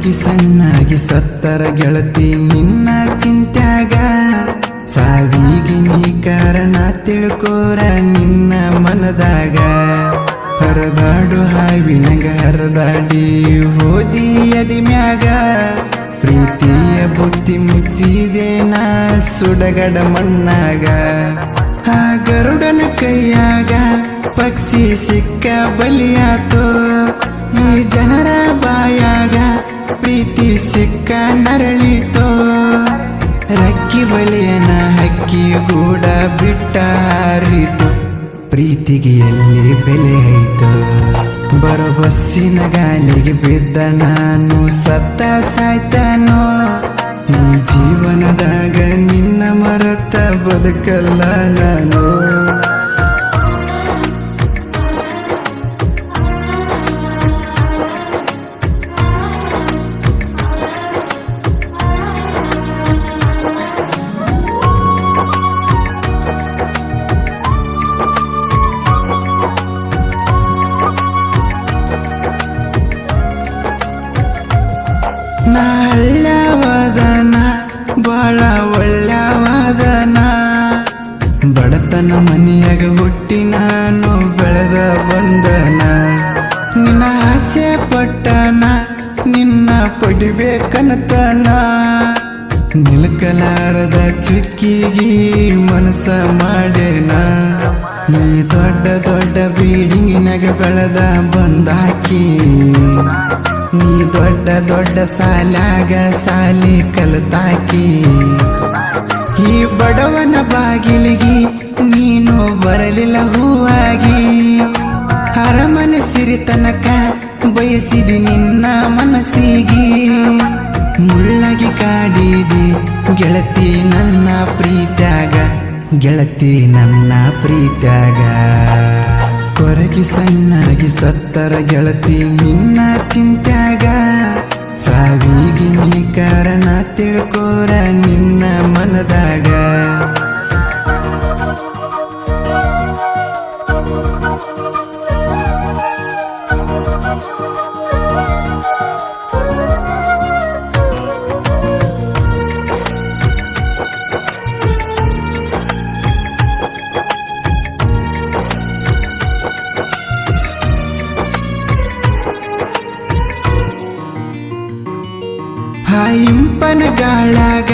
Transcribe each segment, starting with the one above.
ಕೊರಗಿ ಸಣ್ಣಾಗಿ ಸತ್ತರ ಗೆಳತಿ ನಿನ್ನ ಚಿಂತ್ಯಾಗ ಸಾವಿಗೆ ನೀ ಕಾರಣ ತಿಳ್ಕೋರ ನಿನ್ನ ಮನದಾಗ ಹರದಾಡು ಹಾವಿನಗ ಹರದಾಡಿ ಹೋದಿ ಅದಿ ಮ್ಯಾಗ ಪ್ರೀತಿಯ ಬುತ್ತಿ ಮುಚ್ಚಿದೆ ನಾ ಸುಡಗಡ ಮಣ್ಣಾಗ ಆ ಗರುಡನ ಕೈಯಾಗ ಪಕ್ಷಿ ಸಿಕ್ಕ ಬಲಿಯಾತೋ ಈ ಜನರ ಬಾಯಾಗ ಪ್ರೀತಿ ಸಿಕ್ಕ ನರಳಿತೋ ರಕ್ಕಿ ಬಲಿಯನ ಹಕ್ಕಿ ಗೂಡ ಬಿಟ್ಟ ಹಾರಿತು ಪ್ರೀತಿಗೆ ಎಲ್ಲಿ ಬೆಲೆ ಐತೋ ಬರೋ ಬಸ್ಸಿನ ಗಾಲಿಗೆ ಬಿದ್ದ ನಾನು ಸತ್ತ ಸಾಯ್ತಾನೋ ಈ ಜೀವನದಾಗ ನಿನ್ನ ಮರೆತ ಬದುಕಲ್ಲ ನಾನು ನಾ ಹಳ್ಳ್ಯಾವಾದನ ಬಾಳ ಒಳ್ಳ್ಯಾವಾದನ ಬಡತನ ಮನೆಯಾಗ ಹುಟ್ಟಿ ನಾನು ಬೆಳೆದ ಬಂದನ ನಿನ್ನ ಆಸೆ ಪಟ್ಟನ ನಿನ್ನ ಪಡಿಬೇಕನತನ ನಿಲ್ಕಲಾರದ ಚುಕ್ಕಿಗಿ ಮನಸ ಮಾಡೇನ ನೀ ದೊಡ್ಡ ದೊಡ್ಡ ಬೀಡಿಂಗಿನಾಗ ಬೆಳೆದ ಬಂದಾಕಿ ನೀ ದೊಡ್ಡ ದೊಡ್ಡ ಸಾಲಾಗ ಸಾಲಿ ಕಲಿತಾಕಿ ಈ ಬಡವನ ಬಾಗಿಲಿಗೆ ನೀನು ಬರಲಿಲ್ಲ ಹೂವಾಗಿ ಅರಮನೆ ಸಿರಿತನಕ ಬಯಸಿದಿ ನಿನ್ನ ಮನಸ್ಸಿಗೆ ಮುಳ್ಳಗಿ ಕಾಡಿದಿ ಗೆಳತಿ ನನ್ನ ಪ್ರೀತ್ಯಾಗ ಗೆಳತಿ ನನ್ನ ಪ್ರೀತ್ಯಾಗ ಕೊರಗಿ ಸಣ್ಣಾಗಿ ಸತ್ತರ ಗೆಳತಿ ನಿನ್ನ ಚಿಂತ್ಯಾಗ ಸಾವಿಗೆ ನೀ ಕಾರಣ ತಿಳ್ಕೋರ ನಿನ್ನ ಮನದಾಗ ಇಂಪನ ಗಾಳಾಗ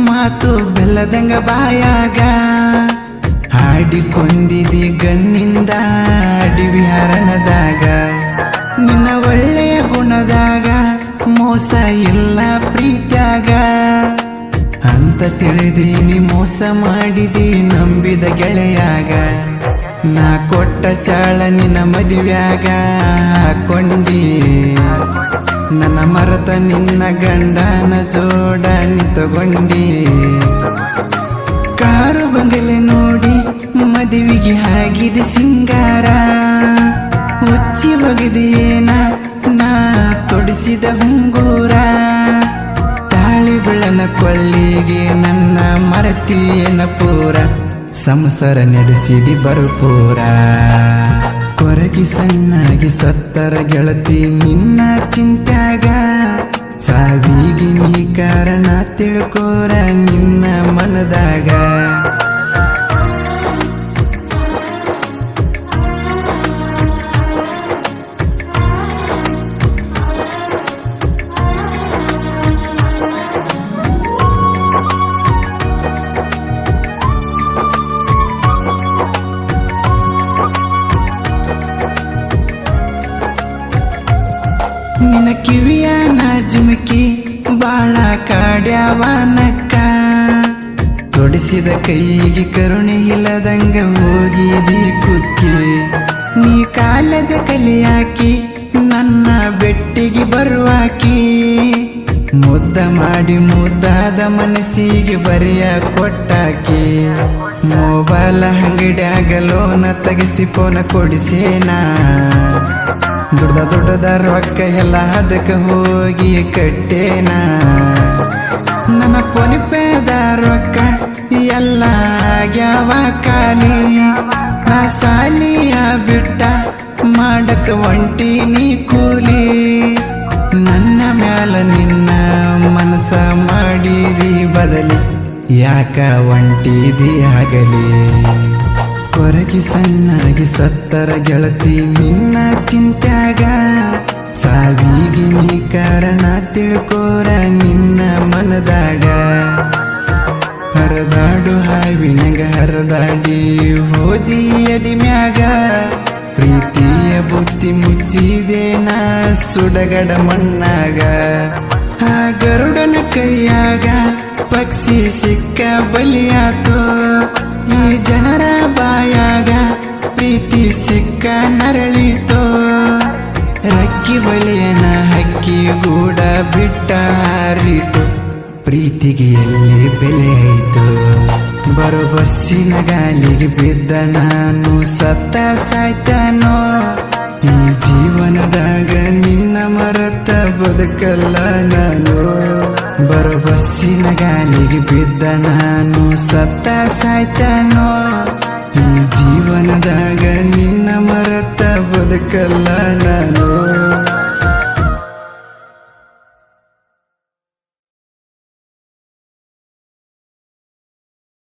ಮಾತು ಬೆಲ್ಲದಂಗ ಬಾಯಾಗ ಹಾಡಿಕೊಂಡಿದಿ ಗನ್ನಿಂದ ಅಡಿವಿ ಹರಣದಾಗ ನಿನ್ನ ಒಳ್ಳೆಯ ಗುಣದಾಗ ಮೋಸ ಇಲ್ಲ ಪ್ರೀತ್ಯಾಗ ಅಂತ ತಿಳಿದೀನಿ ಮೋಸ ಮಾಡಿದಿ ನಂಬಿದ ಗೆಳೆಯಾಗ ನಾ ಕೊಟ್ಟ ಚಾಳ ನಿನ್ನ ಮದುವ್ಯಾಗ ಹಾಕೊಂಡಿ ನನ್ನ ಮರತ ನಿನ್ನ ಗಂಡನ ಜೋಡ ನಿಂತುಕೊಂಡಿ ಕಾರು ಬಂಗಲೆ ನೋಡಿ ಮದುವೆಗೆ ಆಗಿದ ಸಿಂಗಾರ ಹುಚ್ಚಿ ಬಗೆದೇನ ನಾ ತೊಡಿಸಿದ ಹುಂಗೂರ ತಾಳಿ ಬೆಳನ ಕೊಳ್ಳಿಗೆ ನನ್ನ ಮರತಿಯನ ಪೂರ ಸಂಸಾರ ನಡೆಸಿದಿ ಬರುಪೂರ ಕೊರಗಿ ಸಣ್ಣಾಗಿ ಸತ್ತರ ಗೆಳತಿ ನಿನ್ನ ಚಿಂತ್ಯಾಗ ಸಾವಿಗೆ ನೀ ಕಾರಣ ತಿಳ್ಕೋರ ನಿನ್ನ ಮನದಾಗ ನಿನ್ನ ಕಿವಿಯ ನಾಜುಮುಕಿ ಬಾಳ ಕಾಡ್ಯಾವನಕ್ಕ ತೊಡಿಸಿದ ಕೈಗೆ ಕರುಣೆ ಇಲ್ಲದಂಗ ಹೋಗಿದಿ ಕುಕ್ಕಿ ನೀ ಕಾಲದ ಕಲಿಯಾಕಿ ನನ್ನ ಬೆಟ್ಟಿಗೆ ಬರುವಾಕಿ ಮುದ್ದ ಮಾಡಿ ಮುದ್ದಾದ ಮನಸ್ಸಿಗೆ ಬರೆಯ ಕೊಟ್ಟಾಕಿ ಮೊಬೈಲ್ ಅಂಗಡಿಯಾಗ ಲೋನ ತೆಗಿಸಿ ಫೋನ ಕೊಡಿಸೇನಾ ದೊಡ್ಡದ ರೊಕ್ಕ ಎಲ್ಲ ಅದಕ್ಕೆ ಹೋಗಿ ಕಟ್ಟೇನ ನನ್ನ ಪೊನಿಪೇದ ರೊಕ್ಕ ಎಲ್ಲ ಆಗ್ಯಾವ ಖಾಲಿ ನಾ ಸಾಲಿಯ ಬಿಟ್ಟ ಮಾಡಕ ಒಂಟಿ ನೀ ಕೂಲಿ ನನ್ನ ಮ್ಯಾಲ ನಿನ್ನ ಮನಸ ಮಾಡಿದಿ ಬದಲಿ ಯಾಕ ಒಂಟಿದಿ ಆಗಲಿ ಕೊರಗಿ ಸಣ್ಣಾಗಿ ಸತ್ತರ ಗೆಳತಿ ನಿನ್ನ ಚಿಂತ್ಯಾಗ ಸಾವಿಗೆ ನೀ ಕಾರಣ ತಿಳ್ಕೋರ ನಿನ್ನ ಮನದಾಗ ಹರದಾಡು ಹಾವಿನಗ ಹರದಾಡಿ ಹೋದಿ ಎದಿ ಮ್ಯಾಗ ಪ್ರೀತಿಯ ಬುತ್ತಿ ಮುಚ್ಚಿದೆ ನಾ ಸುಡಗಡ ಮಣ್ಣಾಗ ಆ ಗರುಡನ ಕೈಯಾಗ ಪಕ್ಷಿ ಸಿಕ್ಕ ಬಲಿಯಾತೋ ಈ ಜನರ ಬಾಯಾಗ ಪ್ರೀತಿ ಸಿಕ್ಕ ನರಳಿತೋ ರಕ್ಕಿ ಬಲಿಯನ ಹಕ್ಕಿ ಗೂಡ ಬಿಟ್ಟ ಹಾರಿತು ಪ್ರೀತಿಗೆ ಎಲ್ಲಿ ಬೆಲೆ ಆಯಿತು ಬರೋ ಬಸ್ಸಿನ ಗಾಲಿಗೆ ಬಿದ್ದ ನಾನು ಸತ್ತ ಸಾಯ್ತಾನೋ ಈ ಜೀವನದಾಗ ನಿನ್ನ ಮರತ ಬದುಕಲ್ಲ ನಾನು ಬರೋ ಬಸ್ಸಿನ ಗಾಲಿಗೆ ಬಿದ್ದ ನಾನು ಸತ್ತ ಸಾಯ್ತಾನೋ ಈ ಜೀವನದಾಗ ನಿನ್ನ ಮರತ ಬದುಕಲ್ಲ ನಾನು